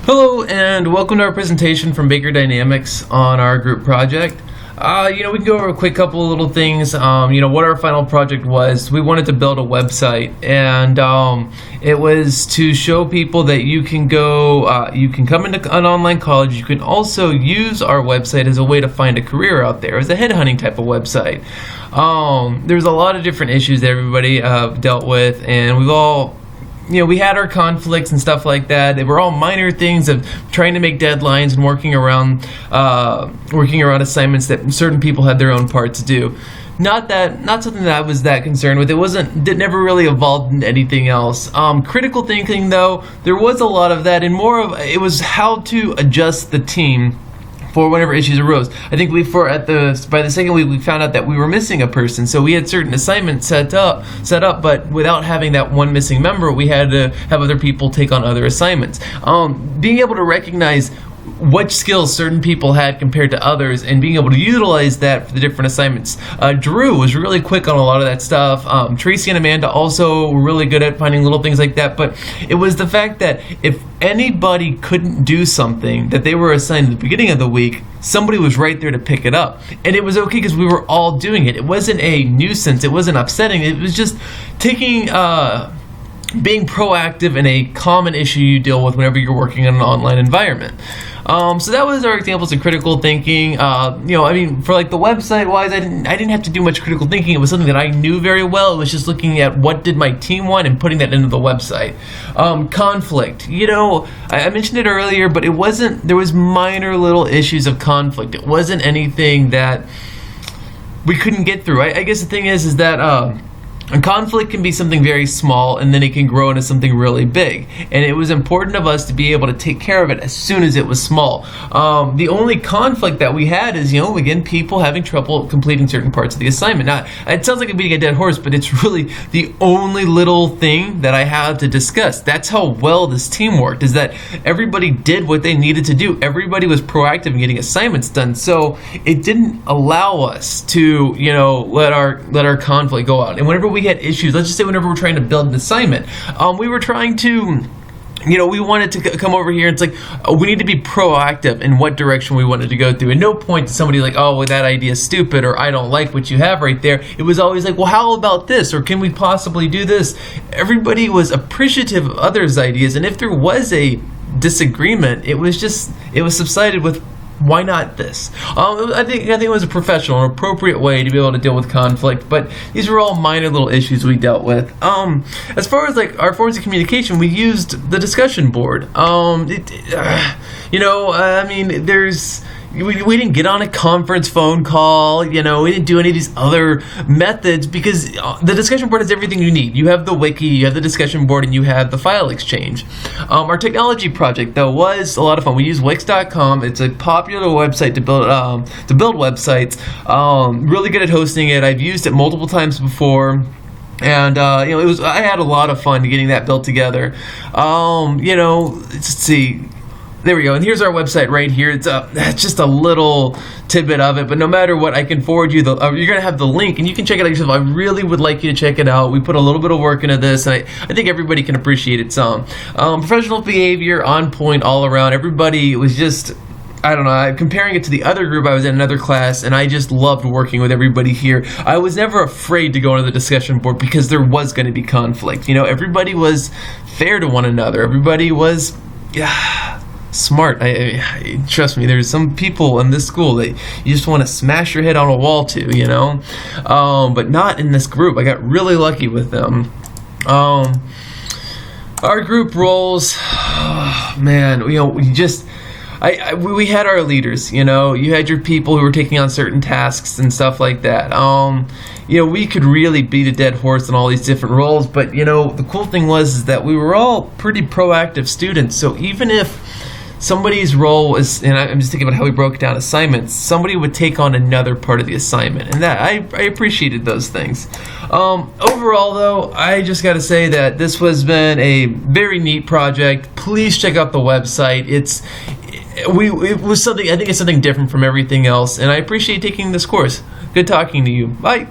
Hello and welcome to our presentation from Baker Dynamics on our group project. We can go over a quick couple of little things. What our final project was. We wanted to build a website, and it was to show people that you can come into an online college. You can also use our website as a way to find a career out there, as a headhunting type of website. There's a lot of different issues that everybody dealt with, and we had our conflicts and stuff like that. They were all minor things of trying to make deadlines and working around assignments that certain people had their own part to do. Not something that I was that concerned with. It never really evolved into anything else. Critical thinking, though, there was a lot of that, and it was how to adjust the team for whenever issues arose. I think by the second week we found out that we were missing a person, so we had certain assignments set up, but without having that one missing member, we had to have other people take on other assignments. Being able to recognize what skills certain people had compared to others and being able to utilize that for the different assignments. Drew was really quick on a lot of that stuff. Tracy and Amanda also were really good at finding little things like that, but it was the fact that if anybody couldn't do something that they were assigned at the beginning of the week, somebody was right there to pick it up. And it was okay because we were all doing it. It wasn't a nuisance. It wasn't upsetting. It was just being proactive in a common issue you deal with whenever you're working in an online environment. So that was our examples of critical thinking. For like the website wise, I didn't have to do much critical thinking. It was something that I knew very well. It was just looking at what did my team want and putting that into the website. Conflict. I mentioned it earlier, but there was minor little issues of conflict. It wasn't anything that we couldn't get through. I guess the thing is that a conflict can be something very small, and then it can grow into something really big. And it was important of us to be able to take care of it as soon as it was small. The only conflict that we had is, again, people having trouble completing certain parts of the assignment. Now, it sounds like I'm beating a dead horse, but it's really the only little thing that I had to discuss. That's how well this team worked, is that everybody did what they needed to do. Everybody was proactive in getting assignments done. So it didn't allow us to, let our conflict go out. And whenever we had issues, let's just say whenever we're trying to build an assignment, we were trying to, we wanted to come over here, and it's like, we need to be proactive in what direction we wanted to go through. At no point did somebody like, oh, well, that idea is stupid, or I don't like what you have right there. It was always like, well, how about this, or can we possibly do this? Everybody was appreciative of others' ideas, and if there was a disagreement, it was subsided with, why not this? I think it was a professional and appropriate way to be able to deal with conflict, but these were all minor little issues we dealt with. As far as like our forms of communication, we used the discussion board. We didn't get on a conference phone call, we didn't do any of these other methods, because the discussion board has everything you need. You have the wiki, you have the discussion board, and you have the file exchange. Our technology project, though, was a lot of fun. We use Wix.com. It's a popular website to build websites. Really good at hosting it. I've used it multiple times before. And I had a lot of fun getting that built together. Let's see. There we go, and here's our website right here. It's just a little tidbit of it, but no matter what, I can forward you you're going to have the link, and you can check it out yourself. I really would like you to check it out. We put a little bit of work into this, and I think everybody can appreciate it some. Professional behavior, on point all around. Everybody was just, I don't know, comparing it to the other group, I was in another class, and I just loved working with everybody here. I was never afraid to go into the discussion board because there was going to be conflict. Everybody was fair to one another. Everybody was, smart. I trust me, there's some people in this school that you just want to smash your head on a wall to, but not in this group. I got really lucky with them. Our group roles, man, we had our leaders. You had your people who were taking on certain tasks and stuff like that. We could really beat a dead horse in all these different roles, but the cool thing was that we were all pretty proactive students. So even if somebody's role was, and I'm just thinking about how we broke down assignments, somebody would take on another part of the assignment, and that I appreciated those things. Overall, though, I just got to say that this has been a very neat project. Please check out the website. It was something, I think it's something different from everything else, and I appreciate taking this course. Good talking to you. Bye.